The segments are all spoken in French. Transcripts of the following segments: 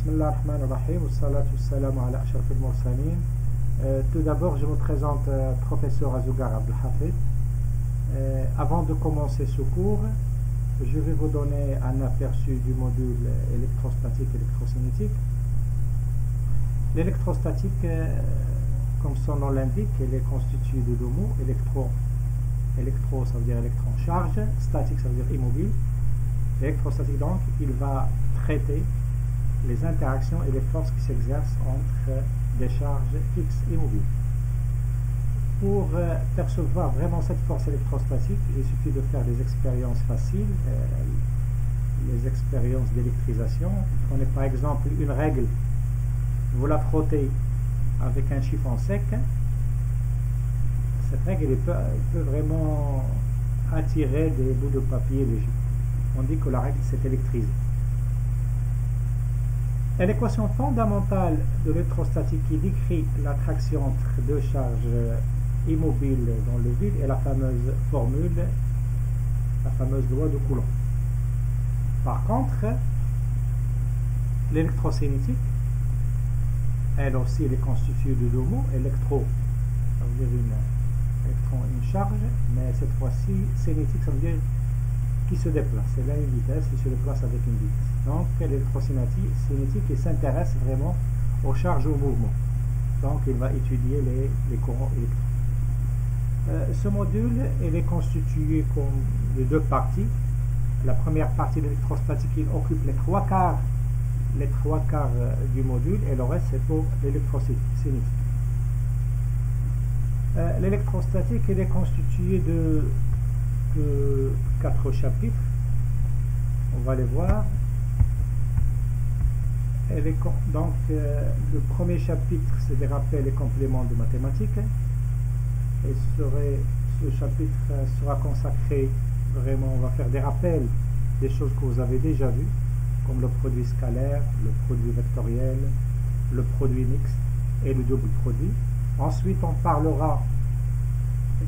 Bismillah ar-Rahman ar-Rahim, wa salatu salam ala ashraf al-mursalin. Tout d'abord, je me présente professeur Azougar Abdelhafid. Avant de commencer ce cours, je vais vous donner un aperçu du module électrostatique et électrocinétique. L'électrostatique, comme son nom l'indique, elle est constituée de deux mots. Électro, ça veut dire électron charge, statique, ça veut dire immobile. L'électrostatique, donc, il va traiter les interactions et les forces qui s'exercent entre des charges fixes et mobiles. Pour percevoir vraiment cette force électrostatique, il suffit de faire des expériences faciles, les expériences d'électrisation. Prenez par exemple une règle, vous la frottez avec un chiffon sec. Cette règle elle peut vraiment attirer des bouts de papier légers. On dit que la règle s'est électrisée. Et l'équation fondamentale de l'électrostatique qui décrit l'attraction entre deux charges immobiles dans le vide est la fameuse formule, la fameuse loi de Coulomb. Par contre, l'électrocinétique, elle aussi, elle est constituée de deux mots. Électro, ça veut dire une charge, mais cette fois-ci, cinétique, ça veut dire qui se déplace. Elle a une vitesse, il se déplace avec une vitesse. Donc, l'électrocinétique, il s'intéresse vraiment aux charges au mouvement. Donc, il va étudier les courants électriques. Ce module, il est constitué de deux parties. La première partie de l'électrostatique, il occupe les trois quarts du module, et le reste, c'est pour l'électrocinétique. L'électrostatique, il est constitué de 4 chapitres. On va les voir. Donc, le premier chapitre, c'est des rappels et compléments de mathématiques. Et ce chapitre sera consacré vraiment, on va faire des rappels des choses que vous avez déjà vues, comme le produit scalaire, le produit vectoriel, le produit mixte et le double produit. Ensuite, on parlera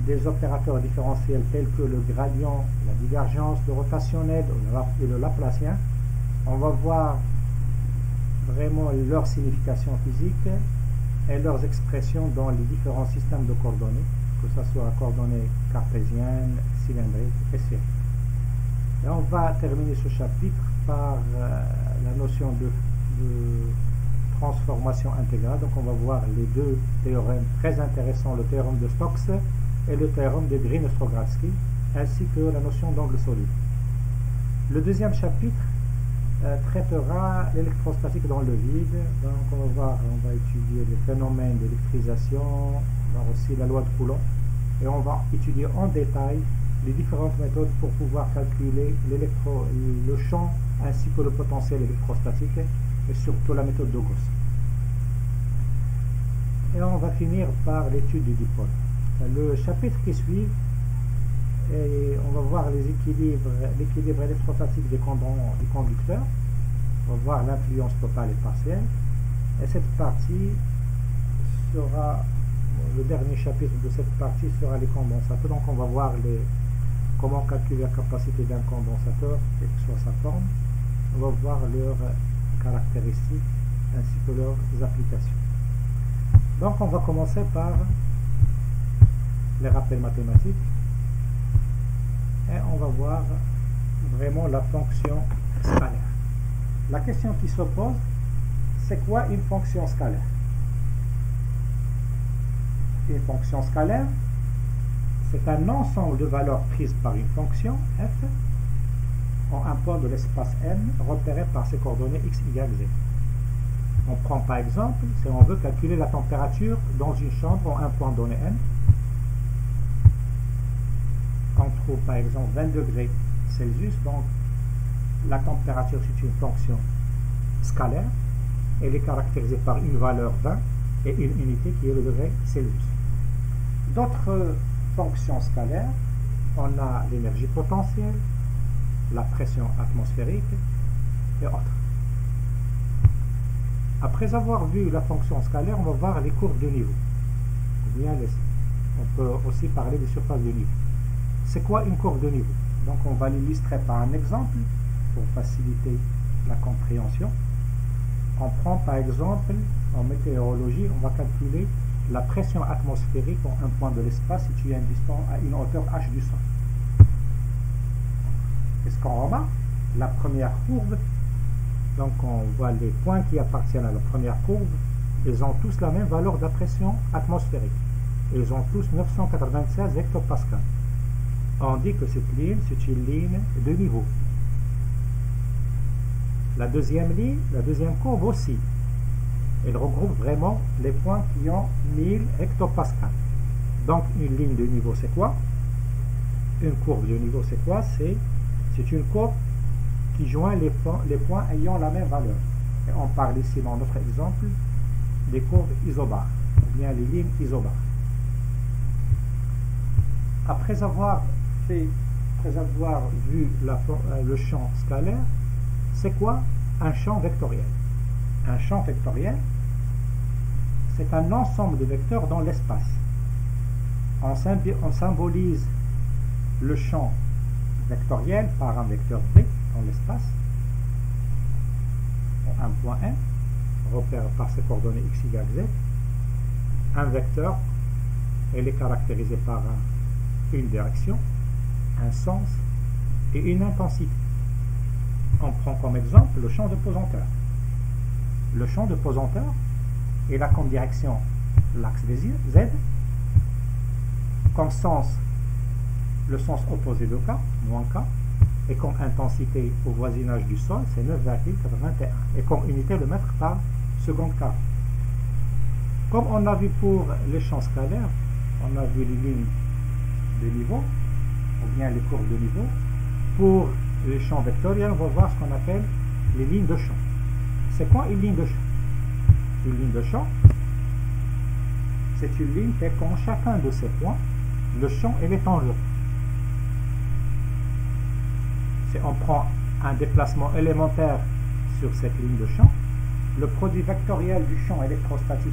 des opérateurs différentiels tels que le gradient, la divergence, le rotationnel et le laplacien. On va voir vraiment leur signification physique et leurs expressions dans les différents systèmes de coordonnées, que ce soit coordonnées cartésiennes, cylindriques et sphériques. Et on va terminer ce chapitre par la notion de transformation intégrale. Donc on va voir les deux théorèmes très intéressants, le théorème de Stokes et le théorème de Green-Strogatsky, ainsi que la notion d'angle solide. Le deuxième chapitre traitera l'électrostatique dans le vide. Donc on va étudier les phénomènes d'électrisation, on va aussi la loi de Coulomb, et on va étudier en détail les différentes méthodes pour pouvoir calculer le champ ainsi que le potentiel électrostatique, et surtout la méthode de Gauss. Et on va finir par l'étude du dipôle. Le chapitre qui suit, et on va voir l'équilibre électrostatique des conducteurs. On va voir l'influence totale et partielle. Et cette partie sera, le dernier chapitre de cette partie sera les condensateurs. Donc on va voir comment calculer la capacité d'un condensateur, quelle que soit sa forme. On va voir leurs caractéristiques ainsi que leurs applications. Donc on va commencer par les rappels mathématiques. Et on va voir vraiment la fonction scalaire. La question qui se pose, c'est quoi une fonction scalaire? Une fonction scalaire, c'est un ensemble de valeurs prises par une fonction f en un point de l'espace M repéré par ses coordonnées x, y, z. On prend par exemple, si on veut calculer la température dans une chambre en un point donné M, on trouve par exemple 20 degrés Celsius, donc la température c'est une fonction scalaire, elle est caractérisée par une valeur 20 et une unité qui est le degré Celsius. D'autres fonctions scalaires, on a l'énergie potentielle, la pression atmosphérique et autres. Après avoir vu la fonction scalaire, on va voir les courbes de niveau. On peut aussi parler des surfaces de niveau. C'est quoi une courbe de niveau? Donc on va l'illustrer par un exemple pour faciliter la compréhension. On prend par exemple, en météorologie, on va calculer la pression atmosphérique en un point de l'espace situé à une hauteur h du sol. Est-ce qu'on remarque la première courbe? Donc on voit les points qui appartiennent à la première courbe, ils ont tous la même valeur de pression atmosphérique. Ils ont tous 996 hectopascales. On dit que cette ligne, c'est une ligne de niveau. La deuxième ligne, la deuxième courbe aussi. Elle regroupe vraiment les points qui ont 1000 hectopascales. Donc une ligne de niveau, c'est quoi? Une courbe de niveau, c'est quoi? C'est une courbe qui joint les points ayant la même valeur. Et on parle ici dans notre exemple des courbes isobares, ou bien les lignes isobares. Après avoir vu le champ scalaire, c'est quoi un champ vectoriel? Un champ vectoriel, c'est un ensemble de vecteurs dans l'espace. On symbolise le champ vectoriel par un vecteur V dans l'espace, un point N, repère par ses coordonnées x, y, z. Un vecteur, elle est caractérisée par une direction, un sens et une intensité. On prend comme exemple le champ de pesanteur. Le champ de pesanteur, il a comme direction l'axe des Z, comme sens le sens opposé de K, moins K, et comme intensité au voisinage du sol, c'est 9,81, et comme unité le mètre par seconde carré. Comme on a vu pour les champs scalaires, on a vu les lignes de niveau, ou bien les courbes de niveau. Pour les champs vectoriels, on va voir ce qu'on appelle les lignes de champ. C'est quoi une ligne de champ? Une ligne de champ, c'est une ligne qui, quand chacun de ces points, le champ est en jeu. Si on prend un déplacement élémentaire sur cette ligne de champ, le produit vectoriel du champ électrostatique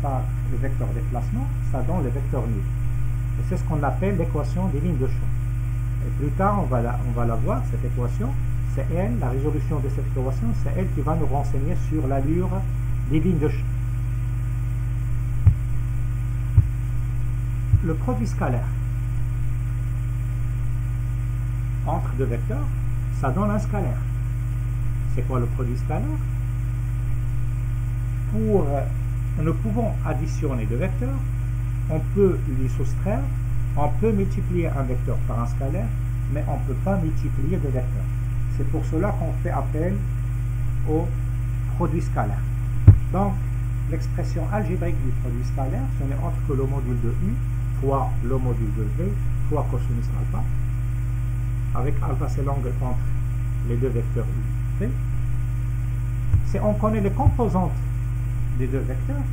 par le vecteur déplacement, ça donne le vecteur nul. Et c'est ce qu'on appelle l'équation des lignes de champ. Et plus tard, on va la voir, cette équation. C'est elle, la résolution de cette équation, c'est elle qui va nous renseigner sur l'allure des lignes de champ. Le produit scalaire entre deux vecteurs, ça donne un scalaire. C'est quoi le produit scalaire? Nous pouvons additionner deux vecteurs, on peut les soustraire, on peut multiplier un vecteur par un scalaire, mais on ne peut pas multiplier deux vecteurs. C'est pour cela qu'on fait appel au produit scalaire. Donc, l'expression algébrique du produit scalaire, ce n'est autre que le module de U fois le module de V fois cosinus alpha, avec alpha c'est l'angle entre les deux vecteurs U et V. Si on connaît les composantes des deux vecteurs,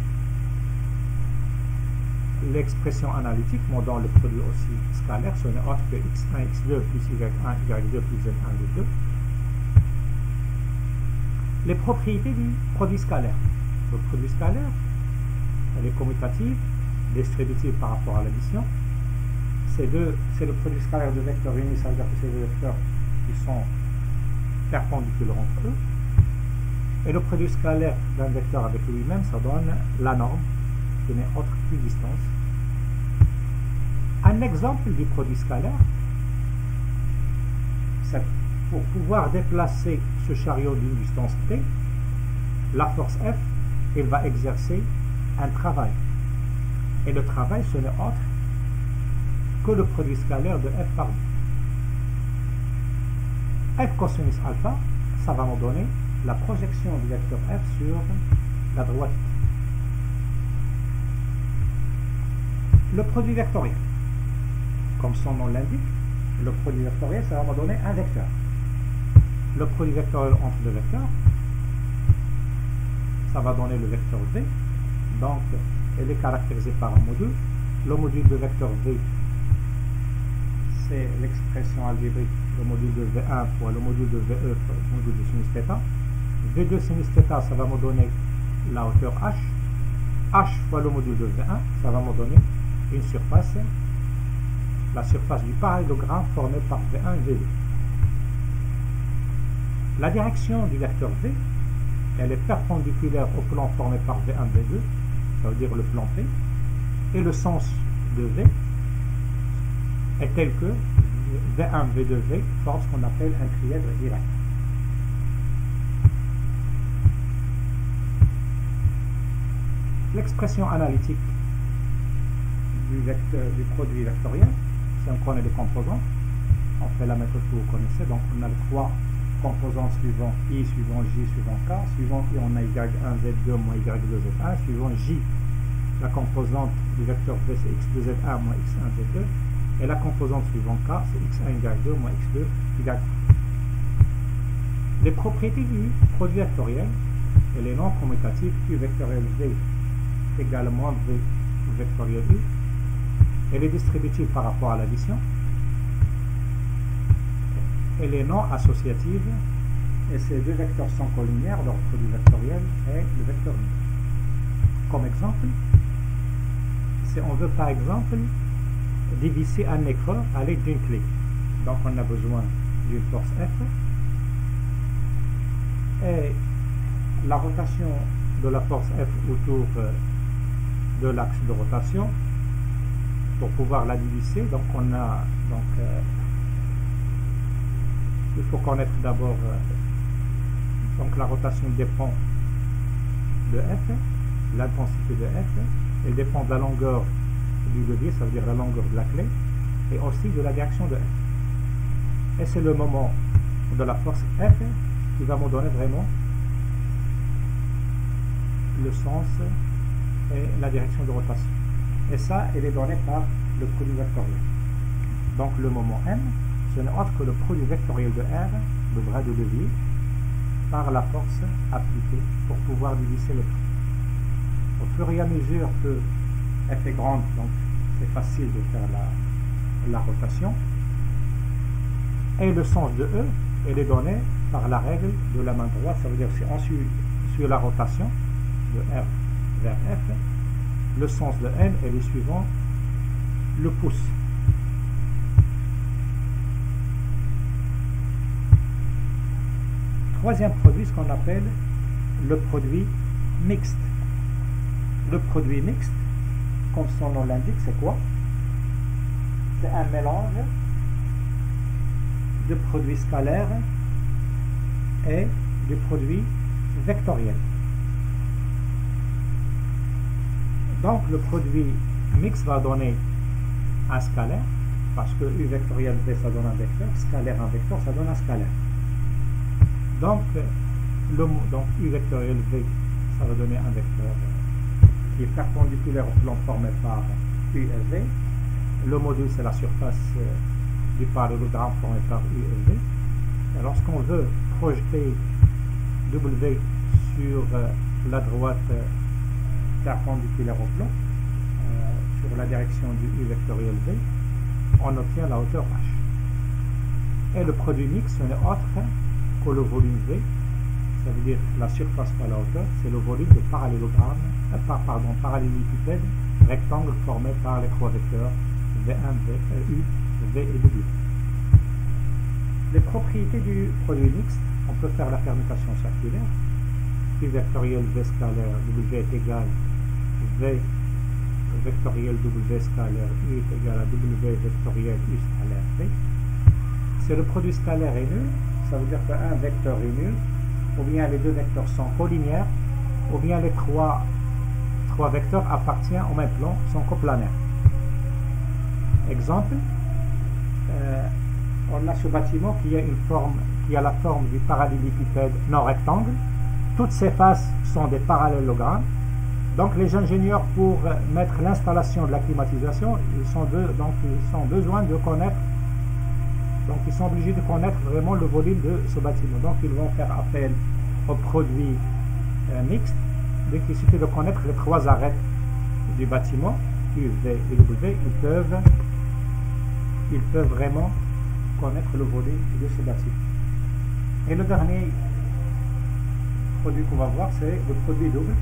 l'expression analytique, dans le produit aussi scalaire, ce n'est autre que x1, x2 plus y1, y2 plus z1, z2. Les propriétés du produit scalaire. Le produit scalaire, elle est commutative, distributive par rapport à l'addition. C'est le produit scalaire de vecteurs unis, ça veut dire que c'est des vecteurs qui sont perpendiculaires entre eux. Et le produit scalaire d'un vecteur avec lui-même, ça donne la norme, qui n'est autre qu'une distance. Un exemple du produit scalaire, c'est pour pouvoir déplacer ce chariot d'une distance t, la force F, elle va exercer un travail. Et le travail, ce n'est autre que le produit scalaire de F par 2. F cosinus alpha, ça va nous donner la projection du vecteur F sur la droite. Le produit vectoriel, comme son nom l'indique, le produit vectoriel, ça va me donner un vecteur. Le produit vectoriel entre deux vecteurs, ça va donner le vecteur V. Donc, elle est caractérisée par un module. Le module de vecteur V, c'est l'expression algébrique, le module de V1 fois le module de VE fois le module de sinus θ. V2 sinus θ, ça va me donner la hauteur H. H fois le module de V1, ça va me donner une surface, la surface du parallélogramme formé par V1 et V2. La direction du vecteur V, elle est perpendiculaire au plan formé par V1, V2, ça veut dire le plan P, et le sens de V est tel que V1, V2, V forme ce qu'on appelle un trièdre direct. L'expression analytique du produit vectoriel, si on connaît les composants, on fait la méthode que vous connaissez, donc on a les trois composants suivants I, suivant J, suivant K, suivant I on a Y1, Z2, moins Y2, Z1, suivant J, la composante du vecteur V c'est X2, Z1, moins X1, Z2, et la composante suivant K c'est X1, Y2, moins X2, Y3. Les propriétés du produit vectoriel et les noms commutatifs U vectoriel V égale moins V vectoriel U, et les distributifs par rapport à l'addition, et les noms associatifs, et ces deux vecteurs sont collinéaires, leur produit vectoriel est le vecteur U. Comme exemple, si on veut par exemple diviser un écran à l'aide d'une clé, donc on a besoin d'une force F, et la rotation de la force F autour de l'axe de rotation. Pour pouvoir la diviser, donc on a il faut connaître d'abord donc la rotation dépend de F, l'intensité de F, elle dépend de la longueur du levier, ça veut dire la longueur de la clé, et aussi de la direction de F. Et c'est le moment de la force F qui va me donner vraiment le sens et la direction de rotation. Et ça, elle est donnée par le produit vectoriel. Donc le moment M, ce n'est autre que le produit vectoriel de R, le bras de levier, par la force appliquée pour pouvoir diviser le temps. Au fur et à mesure que F est grande, donc c'est facile de faire la rotation. Et le sens de E, elle est donné par la règle de la main droite, ça veut dire si on suit sur la rotation de R vers F, le sens de N est le suivant, le pouce. Troisième produit, ce qu'on appelle le produit mixte. Le produit mixte, comme son nom l'indique, c'est quoi? C'est un mélange de produits scalaires et de produits vectoriels. Donc le produit mixte va donner un scalaire, parce que U vectoriel V ça donne un vecteur, scalaire un vecteur, ça donne un scalaire. Donc U vectoriel V ça va donner un vecteur qui est perpendiculaire au plan formé par U et V. Le module c'est la surface du parallélogramme formé par U et V. Et lorsqu'on veut projeter W sur la droite perpendiculaire au plan, sur la direction du U vectoriel V, on obtient la hauteur H. Et le produit mixte, ce n'est autre que le volume V, ça veut dire la surface par la hauteur, c'est le volume de parallélogramme, parallélépipède rectangle formé par les trois vecteurs V1, U, V et W. Les propriétés du produit mixte, on peut faire la permutation circulaire. U vectoriel V scalaire W est égal V vectoriel W scalaire U est égal à W vectoriel U scalaire V. Si le produit scalaire est nul, ça veut dire qu'un vecteur est nul, ou bien les deux vecteurs sont collinéaires, ou bien les trois vecteurs appartiennent au même plan, sont coplanaires. Exemple, on a ce bâtiment qui a la forme du parallélépipède non rectangle. Toutes ces faces sont des parallélogrammes. Donc les ingénieurs, pour mettre l'installation de la climatisation, ils sont besoin de connaître, donc ils sont obligés de connaître vraiment le volume de ce bâtiment. Donc ils vont faire appel au produit mixte. Dès qu'il suffit de connaître les trois arêtes du bâtiment, U, V et W, ils peuvent vraiment connaître le volume de ce bâtiment. Et le dernier produit qu'on va voir, c'est le produit double.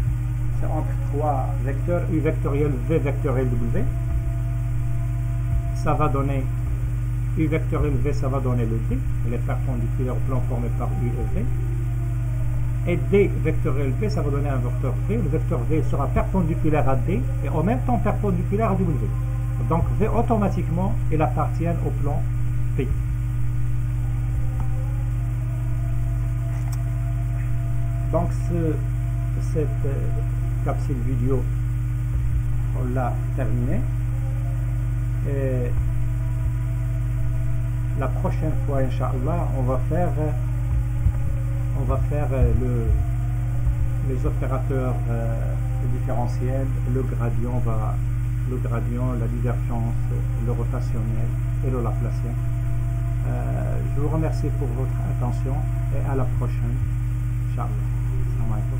C'est entre trois vecteurs, U vectoriel, V vectoriel, W. Ça va donner U vectoriel V, ça va donner le D. Elle est perpendiculaire au plan formé par U et V. et D vectoriel V, ça va donner un vecteur V. Le vecteur V sera perpendiculaire à D et en même temps perpendiculaire à W. Donc V automatiquement, il appartient au plan P. Donc cette capsule vidéo, on l'a terminée. Et la prochaine fois, Inch'Allah, on va faire les opérateurs différentiels, le gradient, la divergence, le rotationnel et le laplacien. Je vous remercie pour votre attention et à la prochaine, Inch'Allah. Assalamu alaikum.